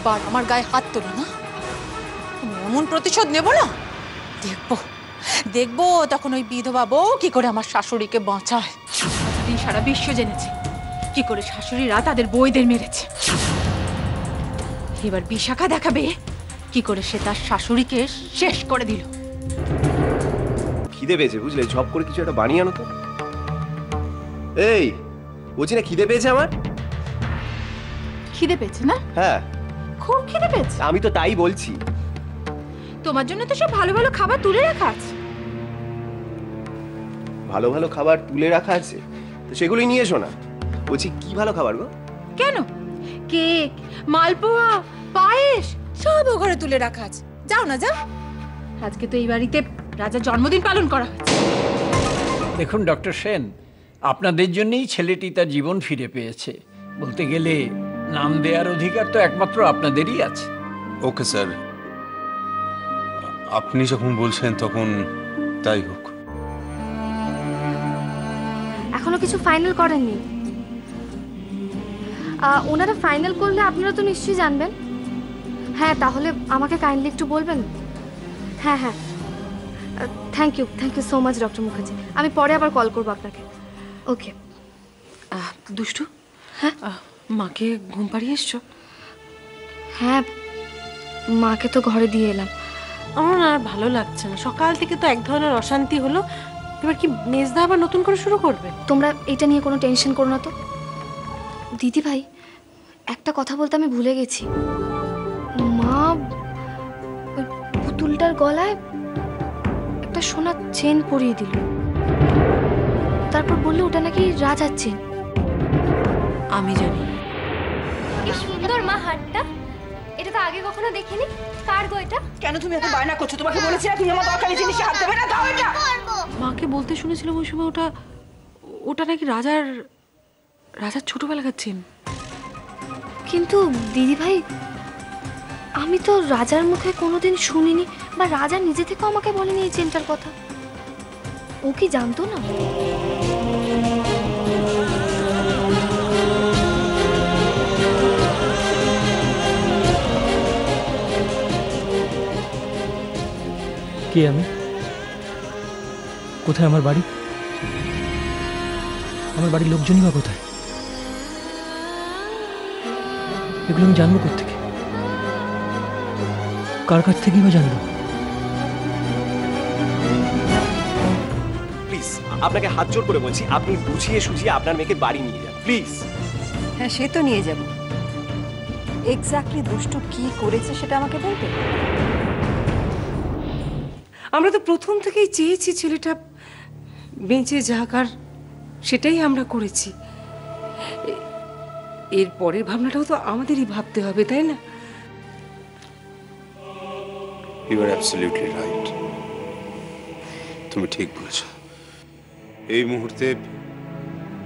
আবার আমার গায়ে হাত তোলো না, এমন প্রতিশোধ নেব না। দেখবো দেখবো তখন ওই বিধবা বউ কি করে আমার শাশুড়িকে বাঁচায়। সারা বিশ্ব জেনেছে কি করে শাশুড়িরা তাদের বউদের মেরেছে। এবার বিশাখা দেখাবে কি করে সে তার শাশুড়িকে শেষ করে দিল। খিদে পেয়েছে বুঝলে, ঝপ করে কিছু একটা বানিয়ে আনো তো। এই বলছি না, খিদে পেয়েছে আমার। খিদে পেয়েছে না? হ্যাঁ খুব খিদে পেয়েছে। আমি তো তাই বলছি। তোমার জন্য তো সব ভালো ভালো খাবার তুলে রাখা আছে। ভালো ভালো খাবার তুলে রাখা আছে তো সেগুলোই নিয়ে এসো না। বলছি কি ভালো খাবার গো? কেন, কেক, মালপোয়া, পায়েস সব ঘরে তুলে রাখা আছে। যাও না যাও, আজকে তো এই বাড়িতে রাজার জন্মদিন পালন করা হচ্ছে। দেখুন ডক্টর সেন, আপনাদের জন্যই ছেলেটি তার জীবন ফিরে পেয়েছে। বলতে গেলে নাম দেওয়ার অধিকার তো একমাত্র আপনাদেরই আছে। ওকে স্যার, আপনি যখন বলছেন তখন তাই হোক। এখনো কিছু ফাইনাল করেননি? ওনারা ফাইনাল করলে আপনারা তো নিশ্চয়ই জানবেন। হ্যাঁ, তাহলে আমাকে কাইন্ডলি একটু বলবেন। হ্যাঁ হ্যাঁ, thank you so much doctor Mukherjee. আমি পরে আবার কল করবো আপনাকে। ওকে। দুষ্টু, হ্যাঁ মাকে ঘুম পাড়িয়ে এসছো? হ্যাঁ, মাকে তো ঘরে দিয়ে এলাম। আমার আর ভালো লাগছে না, সকাল থেকে তো এক ধরনের অশান্তি হলো। এবার কি মেজদা আবার নতুন করে শুরু করবে? তোমরা এটা নিয়ে কোনো টেনশন করো না তো। দিদি ভাই, একটা কথা বলতে আমি ভুলে গেছি। মা ওই পুতুলটার গলায় একটা সোনার চেন পরিয়ে দিল, তারপর বললো ওটা নাকি রাজার চেন। আমি জানি। কি সুন্দর মা হাতটা, এটা তো আগে কখনো দেখিনি। কার গো এটা? কেন তুমি এত বায়না করছো? তোমাকে বলেছি না তুমি আমার দরকারি জিনিসে হাত দেবে না। দাও এটা। মাকে বলতে শুনেছিলাম ওই সময় ওটা নাকি রাজার ছোটবেলাকার চেন। কিন্তু দিদি ভাই, আমি তো রাজার মুখে কোনোদিন শুনিনি, বা রাজা নিজে থেকে আমাকে বলেনি এই চেনটার কথা। ও কি জানতো না? কে আমি? কোথায় আমার বাড়ি? আমার বাড়ির লোকজনই বা কোথায়? এগুলো আমি জানবো কোত্থেকে? কার কাছ থেকেই বা জানবো? প্লিজ আপনাকে হাত জোর করে বলছি, আপনি বুঝিয়ে সুঝিয়ে আপনার মেয়েকে বাড়ি নিয়ে যান প্লিজ। হ্যাঁ, সে তো নিয়ে যাব। এক্স্যাক্টলি দুষ্টু কি করেছে সেটা আমাকে বলবে। আমরা তো প্রথম থেকেই চেয়েছি ছেলেটা বেঁচে যাক, আর সেটাই আমরা করেছি। এর পরের ভাবনাটাও তো আমাদেরই ভাবতে হবে, তাই না? You are absolutely right. তুমি ঠিক বলেছো। এই মুহূর্তে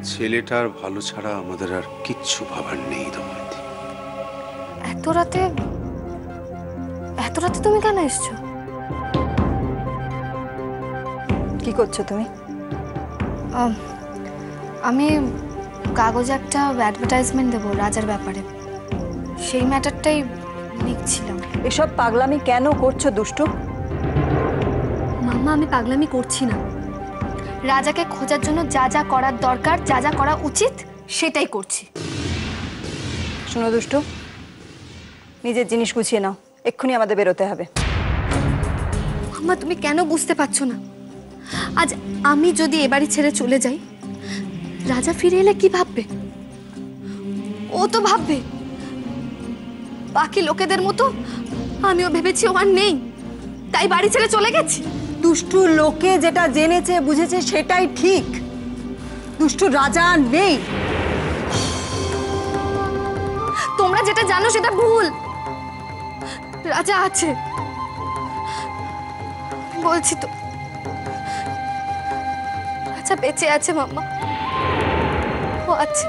ছেলেটার ভালো ছাড়া আমাদের আর কিচ্ছু ভাবার নেই। দময়ন্তী, এত রাতে তুমি কেন এসছো? কি করছো তুমি? আমি কাগজে একটা অ্যাডভার্টাইজমেন্ট দেবো রাজার ব্যাপারে, সেই ম্যাটারটাই লিখছিলাম। এসব পাগলামি কেন করছো দুষ্টু? মাম্মা, আমি পাগলামি করছি না। রাজাকে খোঁজার জন্য যা যা করার দরকার, যা যা করা উচিত সেটাই করছি। শোনো দুষ্টু, নিজের জিনিস গুছিয়ে নাও, এক্ষুনি আমাদের বেরোতে হবে। মাম্মা, তুমি কেন বুঝতে পারছো না? আজ আমি যদি এ বাড়ি ছেড়ে চলে যাই, রাজা ফিরে এলে কি ভাববে? ও তো ভাববে বাকি লোকেদের মতো আমিও ভেবেছি ও আর নেই, তাই বাড়ি ছেড়ে চলে গেছি। দুষ্টু, লোকে যেটা জেনেছে বুঝেছে সেটাই ঠিক। দুষ্টু, রাজা নেই। তোমরা যেটা জানো সেটা ভুল। রাজা আছে, বলছি তো। রাজা বেঁচে আছে মাম্মা, ও আছে।